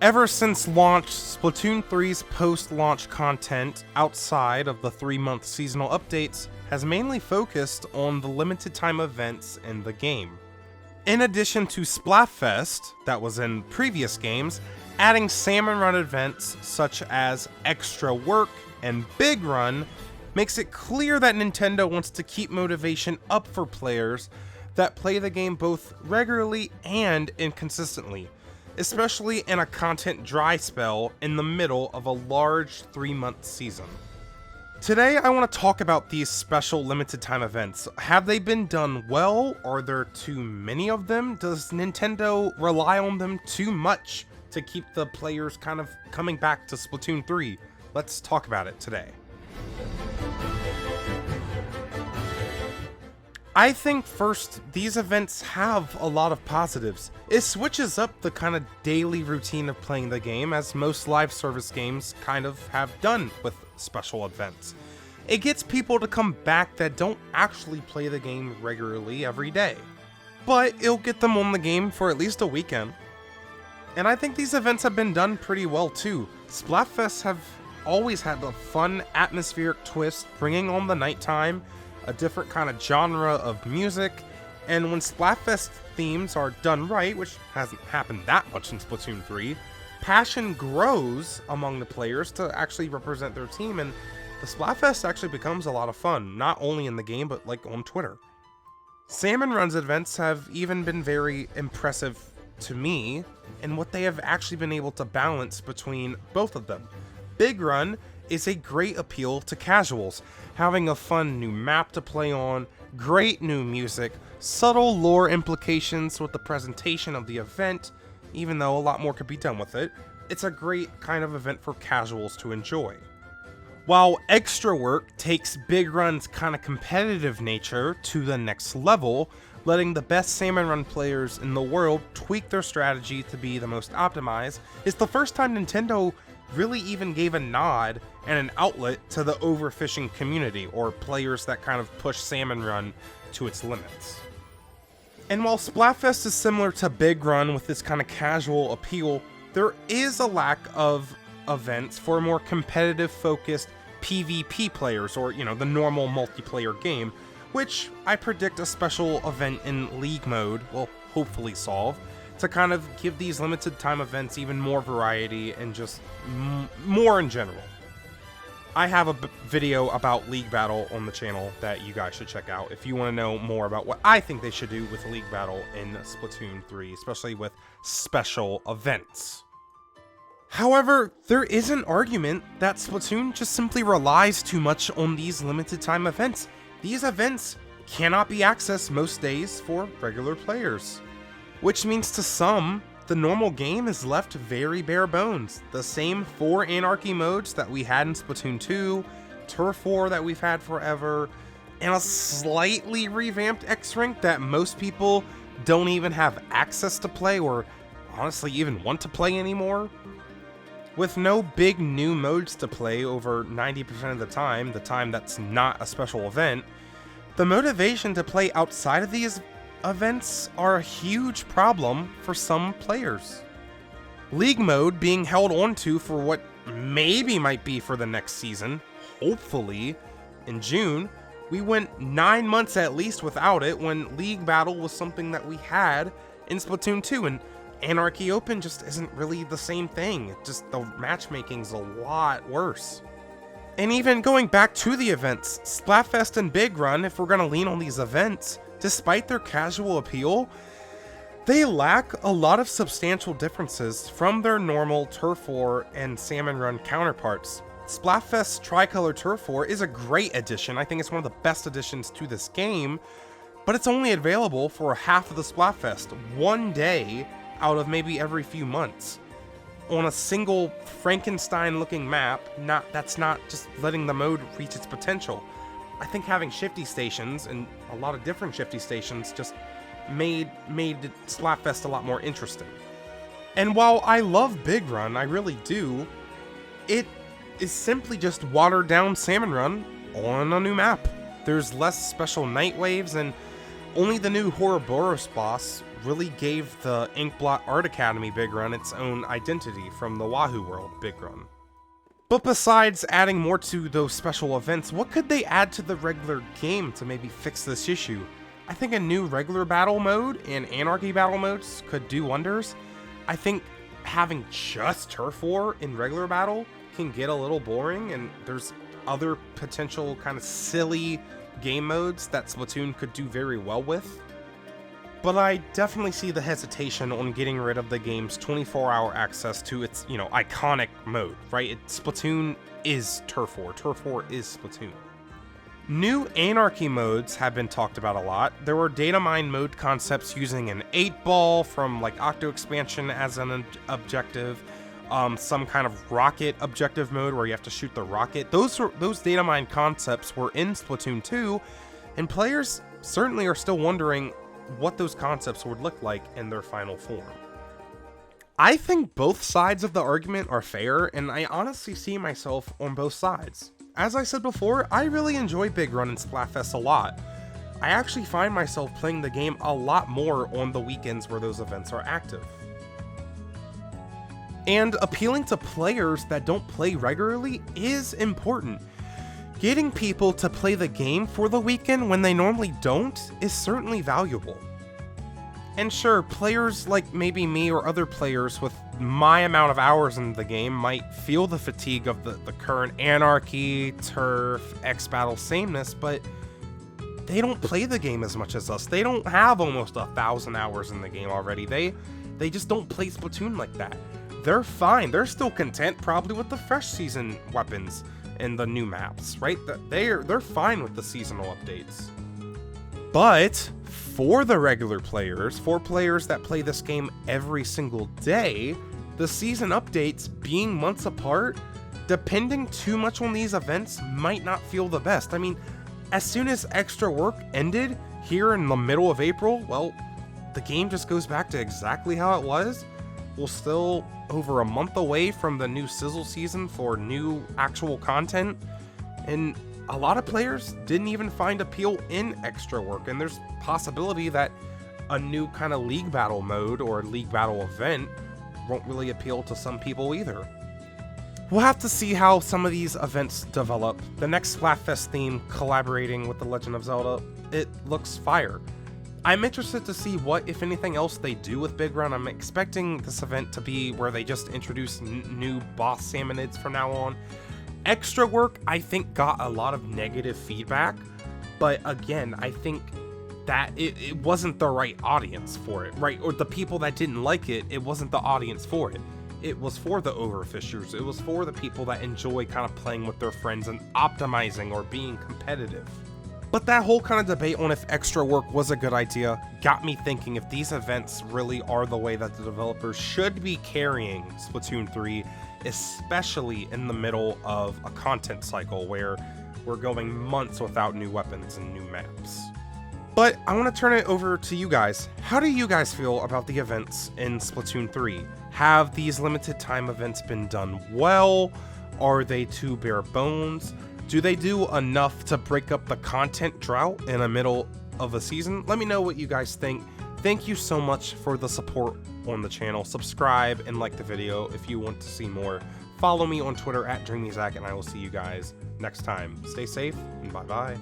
Ever since launch, Splatoon 3's post-launch content outside of the 3-month seasonal updates has mainly focused on the limited time events in the game. In addition to Splatfest, that was in previous games, adding Salmon Run events such as Eggstra Work and Big Run makes it clear that Nintendo wants to keep motivation up for players that play the game both regularly and inconsistently, especially in a content dry spell in the middle of a large 3-month season. Today I want to talk about these special limited time events. Have they been done well? Are there too many of them? Does Nintendo rely on them too much to keep the players kind of coming back to Splatoon 3? Let's talk about it today. I think first, these events have a lot of positives. It switches up the kind of daily routine of playing the game, as most live service games kind of have done with special events. It gets people to come back that don't actually play the game regularly every day, but it'll get them on the game for at least a weekend. And I think these events have been done pretty well too. Splatfests have always had a fun atmospheric twist, bringing on the nighttime, a different kind of genre of music, and when Splatfest themes are done right, which hasn't happened that much in Splatoon 3, passion grows among the players to actually represent their team, and the Splatfest actually becomes a lot of fun, not only in the game, but like on Twitter. Salmon Run's events have even been very impressive to me in what they have actually been able to balance between both of them. Big Run is a great appeal to casuals, having a fun new map to play on, great new music, subtle lore implications with the presentation of the event, even though a lot more could be done with it. It's a great kind of event for casuals to enjoy. While Eggstra Work takes Big Run's kind of competitive nature to the next level, letting the best Salmon Run players in the world tweak their strategy to be the most optimized, is the first time Nintendo really even gave a nod and an outlet to the overfishing community, or players that kind of push Salmon Run to its limits. And while Splatfest is similar to Big Run with this kind of casual appeal, there is a lack of events for more competitive focused PvP players, or the normal multiplayer game, which I predict a special event in League mode will hopefully solve, to kind of give these limited time events even more variety and just more in general. I have a video about League Battle on the channel that you guys should check out if you want to know more about what I think they should do with League Battle in Splatoon 3, especially with special events. However, there is an argument that Splatoon just simply relies too much on these limited time events. These events cannot be accessed most days for regular players, which means to some, the normal game is left very bare bones. The same 4 Anarchy modes that we had in Splatoon 2, Turf War that we've had forever, and a slightly revamped X-Rank that most people don't even have access to play or honestly even want to play anymore. With no big new modes to play over 90% of the time that's not a special event, the motivation to play outside of these events are a huge problem for some players. League mode being held onto for what maybe might be for the next season, hopefully in June. We went 9 months at least without it, when League Battle was something that we had in Splatoon 2, and Anarchy Open just isn't really the same thing. Just the matchmaking's a lot worse. And even going back to the events, Splatfest and Big Run, if we're gonna lean on these events, despite their casual appeal, they lack a lot of substantial differences from their normal Turf War and Salmon Run counterparts. Splatfest's Tricolor Turf War is a great addition. I think it's one of the best additions to this game, but it's only available for half of the Splatfest, one day out of maybe every few months, on a single Frankenstein-looking map. That's not just letting the mode reach its potential. I think having shifty stations, and a lot of different shifty stations, just made Splatfest a lot more interesting. And while I love Big Run, I really do, it is simply just watered down Salmon Run on a new map. There's less special night waves and Only the new Ouroboros boss really gave the Inkblot Art Academy big run its own identity from the Wahoo World big run. But besides adding more to those special events, what could they add to the regular game to maybe fix this issue? I think a new regular battle mode and anarchy battle modes could do wonders. I think having just turf war in regular battle can get a little boring, and there's other potential kind of silly game modes that Splatoon could do very well with. But I definitely see the hesitation on getting rid of the game's 24-hour access to its, iconic mode, right? Splatoon is turf war. Turf war is Splatoon. New anarchy modes have been talked about a lot. There were data mine mode concepts using an 8-ball from like Octo Expansion as an objective, some kind of rocket objective mode where you have to shoot the rocket. Those data mine concepts were in Splatoon 2, and players certainly are still wondering what those concepts would look like in their final form. I think both sides of the argument are fair, and I honestly see myself on both sides. As I said before, I really enjoy Big Run and Splatfest a lot. I actually find myself playing the game a lot more on the weekends where those events are active. And appealing to players that don't play regularly is important. Getting people to play the game for the weekend when they normally don't is certainly valuable. And sure, players like maybe me or other players with my amount of hours in the game might feel the fatigue of the current anarchy, turf, X-Battle sameness, but they don't play the game as much as us. They don't have almost 1,000 hours in the game already. They just don't play Splatoon like that. They're fine. They're still content probably with the fresh season weapons and the new maps, right? They're fine with the seasonal updates. But for the regular players, for players that play this game every single day, the season updates being months apart, depending too much on these events might not feel the best. I mean, as soon as Eggstra work ended here in the middle of April, well, the game just goes back to exactly how it was. We're still over a month away from the new Sizzle season for new actual content, and a lot of players didn't even find appeal in Eggstra work, and there's possibility that a new kind of league battle mode or league battle event won't really appeal to some people either. We'll have to see how some of these events develop. The next Splatfest theme collaborating with The Legend of Zelda, it looks fire. I'm interested to see what, if anything else, they do with Big Run. I'm expecting this event to be where they just introduce new boss salmonids from now on. Eggstra work, I think, got a lot of negative feedback, but again, I think that it wasn't the right audience for it, right? Or the people that didn't like it, it wasn't the audience for it. It was for the overfishers. It was for the people that enjoy kind of playing with their friends and optimizing or being competitive. But that whole kind of debate on if Eggstra work was a good idea got me thinking if these events really are the way that the developers should be carrying Splatoon 3, especially in the middle of a content cycle where we're going months without new weapons and new maps. But I want to turn it over to you guys. How do you guys feel about the events in Splatoon 3? Have these limited time events been done well? Are they too bare bones? Do they do enough to break up the content drought in the middle of a season? Let me know what you guys think. Thank you so much for the support on the channel. Subscribe and like the video if you want to see more. Follow me on Twitter @DreamyZach, and I will see you guys next time. Stay safe, and bye-bye.